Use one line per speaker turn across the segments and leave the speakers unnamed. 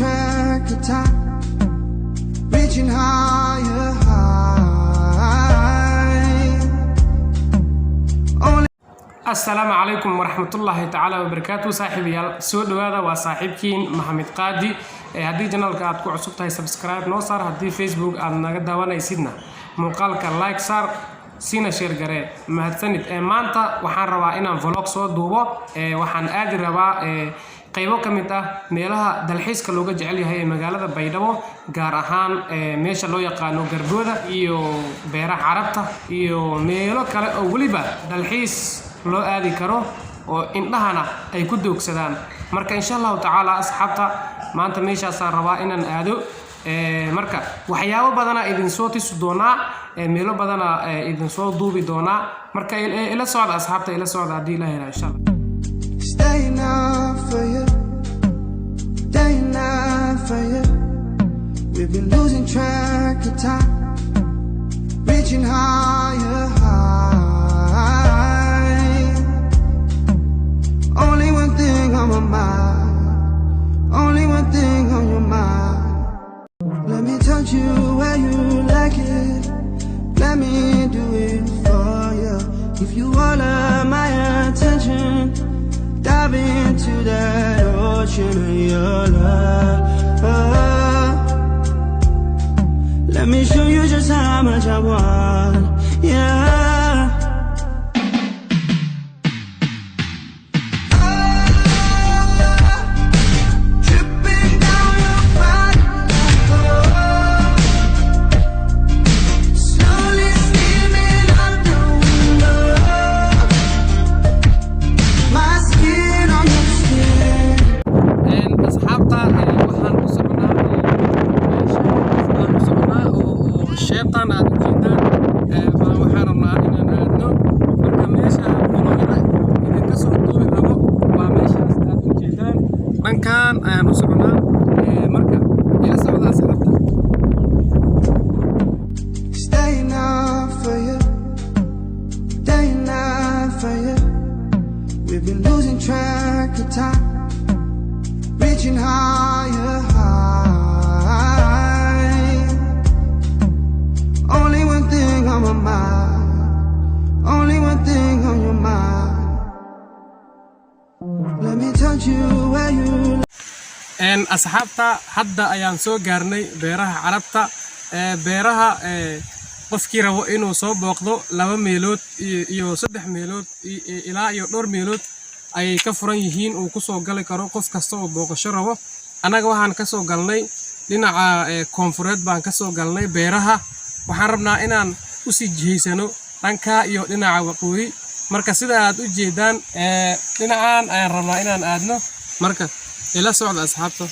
track of time, reaching higher, high. Only
السلام عليكم ورحمة الله تعالى وبركاته. صاحبي سو دوادا وصاحبكين محمد قادي. هدي جنالك aad ku cusub tahay subscribe noo saar, hadii Facebook aad naga daawanaysidna muuqaalka like saar, sina share garee. mahadsanid. maanta waxaan rabaa inaan vlog soo duubo. waxaan aadi rabaa qaybo kamid ah meelaha dalxiiska looga jecel yahay magaalada Baydhabo, gaar ahaan meesha loo yaqaano Garbooda iyo beeraha Carabta iyo meelo kale oo waliba dalxiis loo aadi karo oo indhahana ay ku doogsadaan. marka insha Allah taala asxaabta maanta meeshaasaan rabaa inaan aado. marka waxyaabo badana idin soo tisi doonaa, meelo badana idin soo duubi doonaa. marka ila socda asxaabta, ila socda hadii la helo insha Allah.
staying up for you, staying up for you. We've been losing track of time, reaching higher, high. Only one thing on my mind, only one thing on your mind. Let me touch you where you like it, let me do it for you. If you all of my attention, dive into that ocean of your love. Let me show you just how much I want, yeah. Kan ayaan u soconaa. marka ila socda asxaabta. Staying up for you, staying up for you. We've been losing track of time, reaching higher, high. Only one thing on my mind, only one thing on your mind. Let me touch you where you
asxaabta hadda ayaan soo gaarnay beeraha Carabta. beeraha qofkii rabo inuu soo booqdo 2 meelood iyo 3 meelood ilaa iyo dhowr meelood ay ka furan yihiin oo ku soo gali karo qof kasta oo booqasho rabo. anaga waxaan ka soo galnay dhinaca koonfureed, baan ka soo galnay beeraha. waxaan rabnaa inaan u sii jiheysano dhanka iyo dhinaca waqooyi. marka sida aad u jeedaan dhinacaan ayaan rabnaa inaan aadno. marka ila socda asxaabta.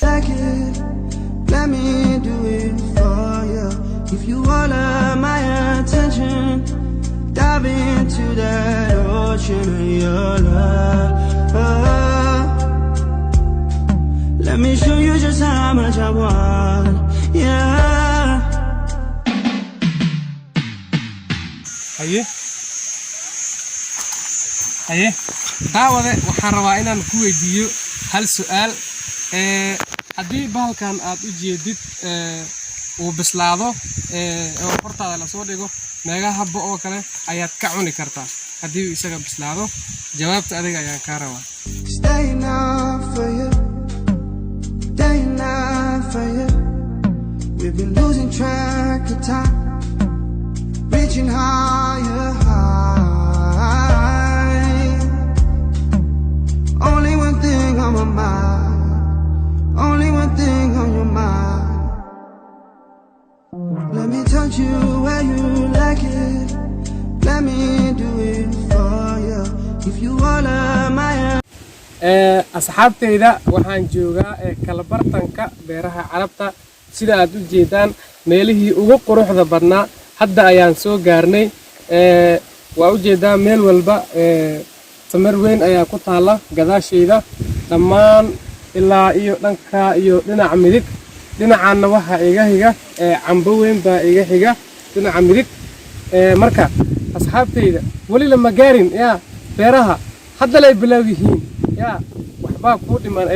let me do it for you. If you all of my attention, dive into that ocean of your love. Let me show you just how much I want, yeah.
haye daawade waxaan rabaa inaan ku weydiiyo hal su'aal. haddii bahalkan aad u jeedid uu bislaado oo hortaada la soo dhigo, meega habbo oo kale ayaad ka cuni kartaa haddii uu isaga bislaado? jawaabta adiga ayaan ka rabaa.
Staying up for you, staying up for you. We've been losing track of time, reaching higher, high. Only one thing on my mind, only one thing on your mind. Let me touch you where you like it, let me do it for you. If you all of my
asxaabteyda waxaan joogaa kala bartanka beeraha Carabta. sida aad u jeedaan meelihii ugu quruxda badnaa hadda ayaan soo gaarnay. waa u jeedaa meel walba tamar weyn ayaa ku taala gadaashayda, dhammaan ilaa iyo dhanka iyo dhinaca midig. dhinacaana waxa iga xiga cambo weyn baa iga xiga dhinaca midig. marka asxaabteyda wali lama gaarin beeraha hadda lay bilaw yihiin. wax waxbaa kuu dhiman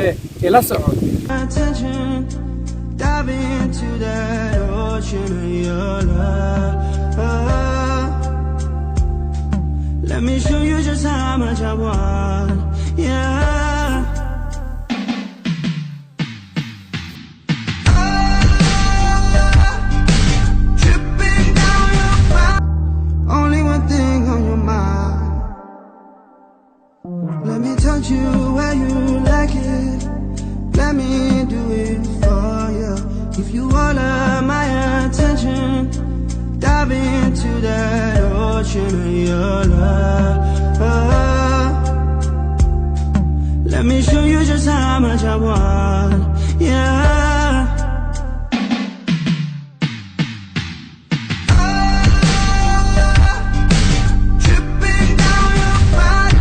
ila socon.
attention, dive into that ocean of your love. Let me show you just how much I want, yeah. Dripping down your back. Only one thing on your mind. Let me touch you where you like it. Let me do it for you. If you all of my attention, dive into that ocean of your love. Let me show you just how much I want, yeah. Dripping down your body.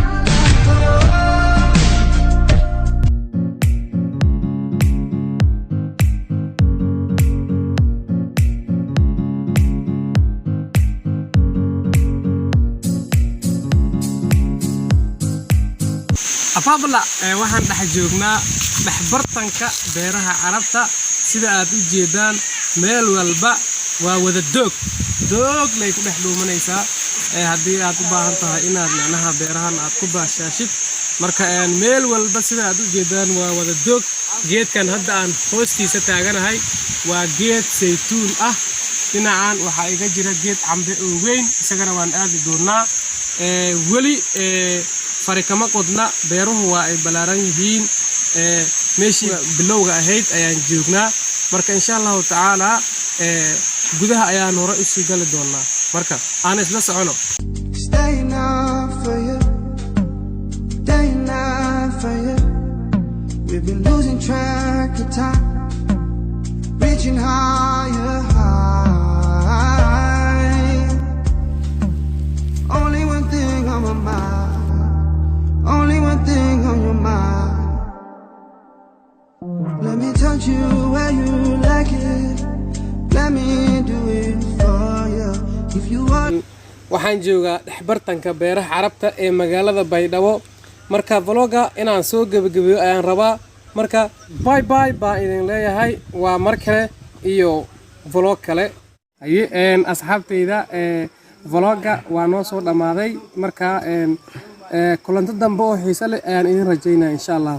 Afabla waxaan dhex joognaa bartanka beeraha Carabta sida aad u jeedaan meel walba waa wada doog lay ku dhex dhuumanaysaa haddii aad u baahan tahay inaad macnaha beerahan aad ku baashaashid marka meel walba sida aad u jeedaan waa wada doog geedkan hadda aan hoostiisa taaganahay waa geed saytuun ah dhinacan waxa iga jira geed cambe oo weyn isagana waan aadi doonaa wali farikama qodna beeruhu waa ay balaaran yihiin meeshii bilowga ahayd ayaan joognaa marka insha Allah taala gudaha ayaan hore u sii gali doonaa marka aan isla socono.
Staying up for you, staying up for you. We've been losing track of time, reaching higher high. Only one thing on my mind, only one thing on your mind. Let me touch you where you like it. Let me do it for you. If you want.
waxaan joogaa bartanka beeraha Carabta ee magaalada Baydhabo marka vlogga inaan soo gabagabeeyo ayaan rabaa marka bye bye baa idin leeyahay waa mar kale iyo vlog kale asxaabtayda vlogga waa noo soo dhamaaday marka kulanto dambe oo xiiso leh ayaan idin rajaynaa insha Allah.